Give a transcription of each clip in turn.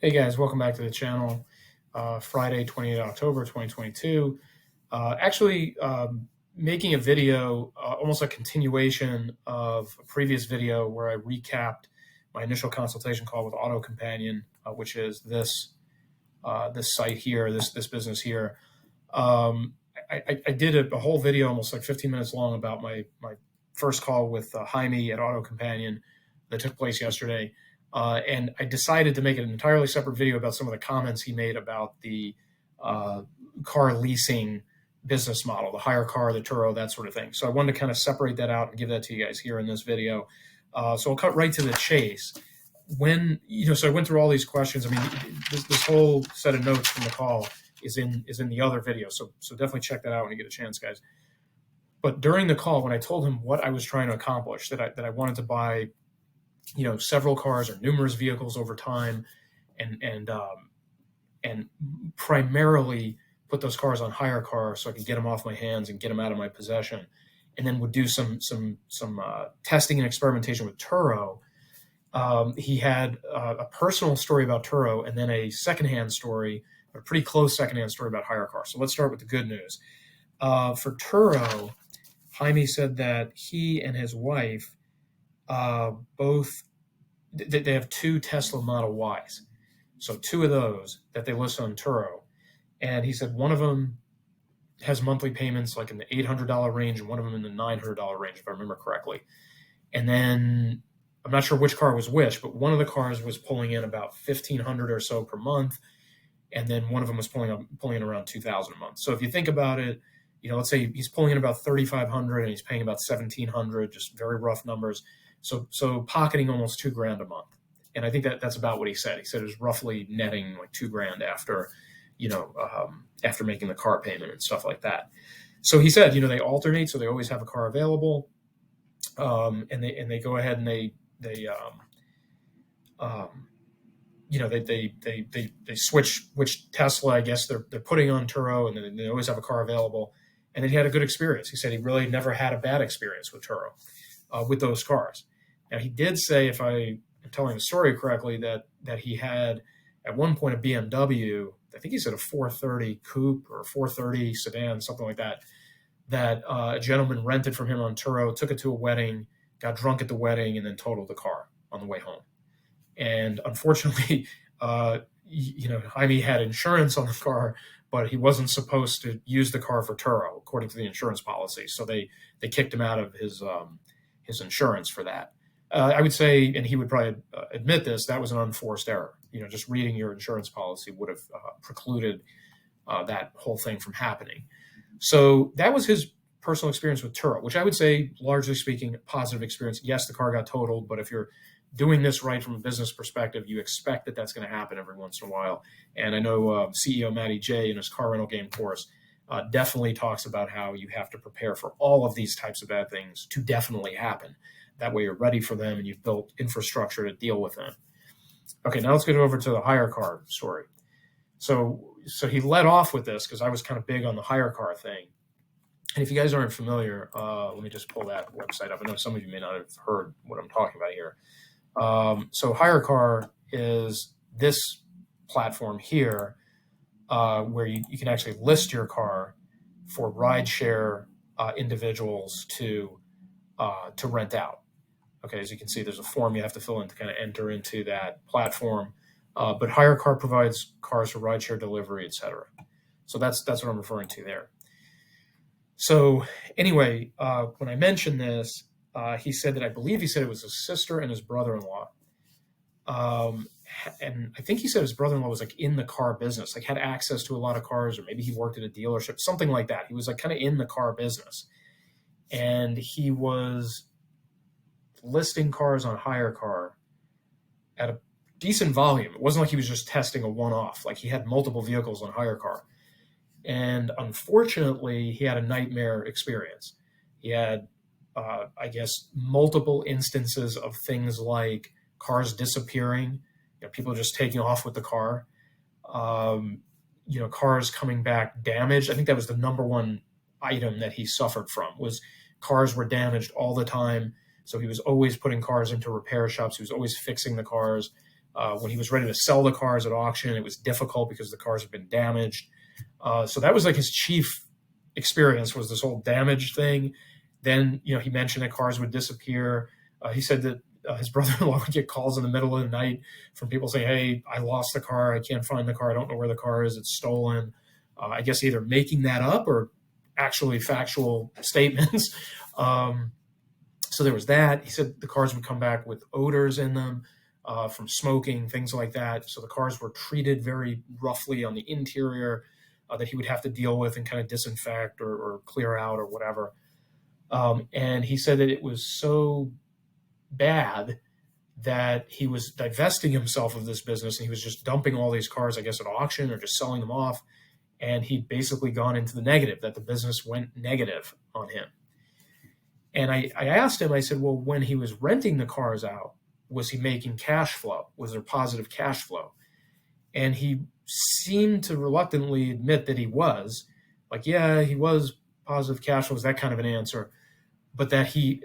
Hey guys, welcome back to the channel. Friday, 28th October 2022. Making a video, almost a continuation of a previous video where I recapped my initial consultation call with Auto Companion, which is this site here, this business here. I did a whole video, almost like 15 minutes long, about my first call with Jaime at Auto Companion that took place yesterday. And I decided to make an entirely separate video about some of the comments he made about the car leasing business model, the Hyrecar, the Turo, that sort of thing. So I wanted to kind of separate that out and give that to you guys here in this video. So I'll cut right to the chase. So I went through all these questions. I mean, this whole set of notes from the call is in the other video. So definitely check that out when you get a chance, guys. But during the call, when I told him what I was trying to accomplish, that I wanted to buy, several cars or numerous vehicles over time, and primarily put those cars on Hyrecar so I could get them off my hands and get them out of my possession, and then would do some testing and experimentation with Turo. He had a personal story about Turo and then a secondhand story, a pretty close secondhand story about Hyrecar. So let's start with the good news. For Turo, Jaime said that he and his wife they have two Tesla Model Ys. So two of those that they list on Turo. And he said one of them has monthly payments like in the $800 range and one of them in the $900 range, if I remember correctly. And then I'm not sure which car was which, but one of the cars was pulling in about $1,500 or so per month. And then one of them was pulling in around $2,000 a month. So if you think about it, let's say he's pulling in about $3,500 and he's paying about $1,700, just very rough numbers. So pocketing almost $2,000 a month. And I think that's about what he said. He said it was roughly netting like $2,000 after, after making the car payment and stuff like that. So he said, they alternate, so they always have a car available. And they go ahead and they switch which Tesla, I guess they're putting on Turo, and then they always have a car available. And then he had a good experience. He said he really never had a bad experience with Turo, with those cars. Now, he did say, if I'm telling the story correctly, that he had at one point a BMW, I think he said a 430 coupe or a 430 sedan, something like that, that a gentleman rented from him on Turo, took it to a wedding, got drunk at the wedding, and then totaled the car on the way home. And unfortunately, Jaime had insurance on the car, but he wasn't supposed to use the car for Turo, according to the insurance policy. So they kicked him out of his insurance for that. I would say, and he would probably admit this, that was an unforced error. Just reading your insurance policy would have precluded that whole thing from happening. So that was his personal experience with Turo, which I would say, largely speaking, positive experience. Yes, the car got totaled, but if you're doing this right from a business perspective, you expect that that's going to happen every once in a while. And I know CEO Matty J in his car rental game course definitely talks about how you have to prepare for all of these types of bad things to definitely happen. That way you're ready for them and you've built infrastructure to deal with them. Okay, now let's get over to the Hyrecar story. So he led off with this because I was kind of big on the Hyrecar thing. And if you guys aren't familiar, let me just pull that website up. I know some of you may not have heard what I'm talking about here. So Hyrecar is this platform here where you can actually list your car for rideshare individuals to rent out. Okay, as you can see, there's a form you have to fill in to kind of enter into that platform. But Hyrecar provides cars for rideshare delivery, etc. So that's what I'm referring to there. So anyway, when I mentioned this, he said that I believe he said it was his sister and his brother-in-law. And I think he said his brother-in-law was like in the car business, like had access to a lot of cars, or maybe he worked at a dealership, something like that. He was like kind of in the car business. And he was listing cars on Hyrecar at a decent volume. It wasn't like he was just testing a one-off. Like he had multiple vehicles on Hyrecar. And unfortunately, he had a nightmare experience. He had, I guess, multiple instances of things like cars disappearing, people just taking off with the car, cars coming back damaged. I think that was the number one item that he suffered from, was cars were damaged all the time. So he was always putting cars into repair shops. He was always fixing the cars. When he was ready to sell the cars at auction, it was difficult because the cars had been damaged. So that was like his chief experience, was this whole damage thing. Then, he mentioned that cars would disappear. He said that his brother-in-law would get calls in the middle of the night from people saying, "Hey, I lost the car. I can't find the car. I don't know where the car is. It's stolen." I guess either making that up or actually factual statements. So there was that. He said the cars would come back with odors in them from smoking, things like that. So the cars were treated very roughly on the interior that he would have to deal with and kind of disinfect or clear out or whatever. And he said that it was so bad that he was divesting himself of this business, and he was just dumping all these cars, I guess, at auction or just selling them off. And he'd basically gone into the negative, that the business went negative on him. And I asked him, I said, well, when he was renting the cars out, was he making cash flow? Was there positive cash flow? And he seemed to reluctantly admit that he was. Like, yeah, he was positive cash flow, was that kind of an answer. But that he,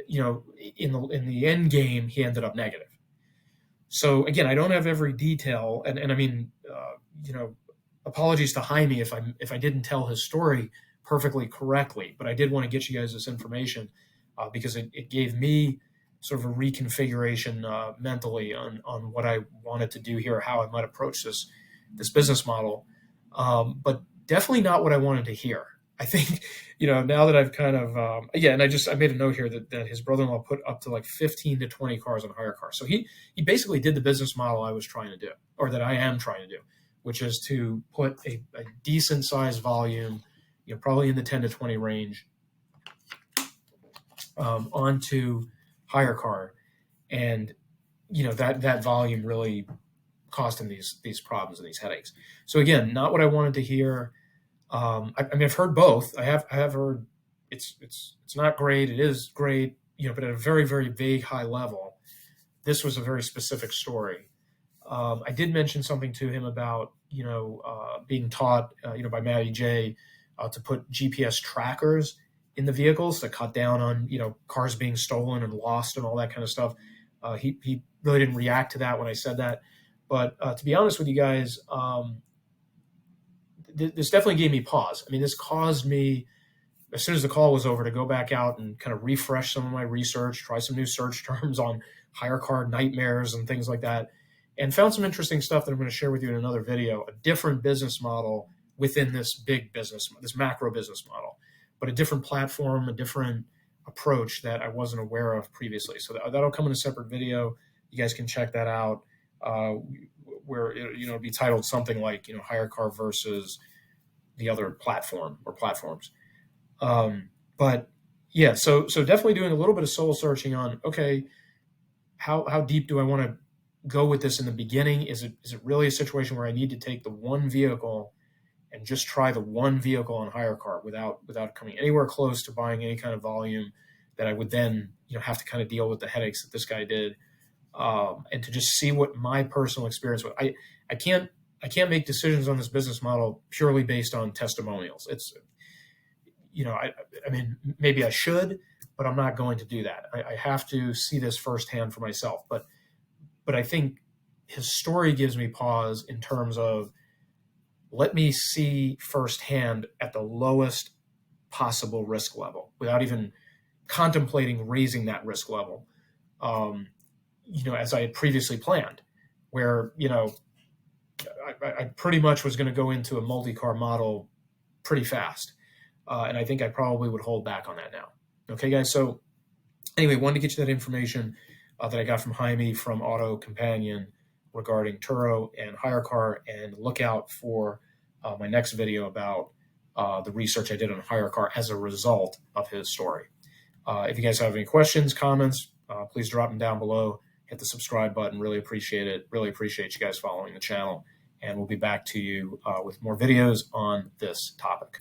in the end game, he ended up negative. So again, I don't have every detail. And I mean, apologies to Jaime if I didn't tell his story perfectly correctly, but I did want to get you guys this information because it gave me sort of a reconfiguration mentally on what I wanted to do here, how I might approach this business model, but definitely not what I wanted to hear. I think, now that I've kind of, and I made a note here that his brother-in-law put up to like 15 to 20 cars on Hyrecar. So he basically did the business model I was trying to do, or that I am trying to do, which is to put a decent sized volume, probably in the 10 to 20 range, onto Hyrecar. And, that volume really caused him these problems and these headaches. So again, not what I wanted to hear. I've heard both. I have heard it's not great. It is great, but at a very, very vague, high level. This was a very specific story. I did mention something to him about, being taught, by Matty J, to put GPS trackers in the vehicles to cut down on, cars being stolen and lost and all that kind of stuff. He really didn't react to that when I said that. But to be honest with you guys, this definitely gave me pause. I mean, this caused me, as soon as the call was over, to go back out and kind of refresh some of my research, try some new search terms on Hyrecar nightmares and things like that, and found some interesting stuff that I'm going to share with you in another video, a different business model within this big business, this macro business model, but a different platform, a different approach that I wasn't aware of previously. So that'll come in a separate video. You guys can check that out. Where it'll be titled something like Hyrecar versus the other platform or platforms. But yeah, so definitely doing a little bit of soul searching on, okay, how deep do I want to go with this in the beginning? Is it really a situation where I need to take the one vehicle and just try the one vehicle on Hyrecar without coming anywhere close to buying any kind of volume that I would then have to kind of deal with the headaches that this guy did? And to just see what my personal experience was. I can't make decisions on this business model purely based on testimonials. It's, I mean, maybe I should, but I'm not going to do that. I have to see this firsthand for myself. But I think his story gives me pause in terms of, let me see firsthand at the lowest possible risk level without even contemplating raising that risk level. As I had previously planned, where, I pretty much was going to go into a multi-car model pretty fast. And I think I probably would hold back on that now. Okay, guys. So anyway, wanted to get you that information that I got from Jaime from Auto Companion regarding Turo and Hyrecar, and look out for my next video about the research I did on Hyrecar as a result of his story. If you guys have any questions, comments, please drop them down below. Hit the subscribe button. Really appreciate it. Really appreciate you guys following the channel. And we'll be back to you with more videos on this topic.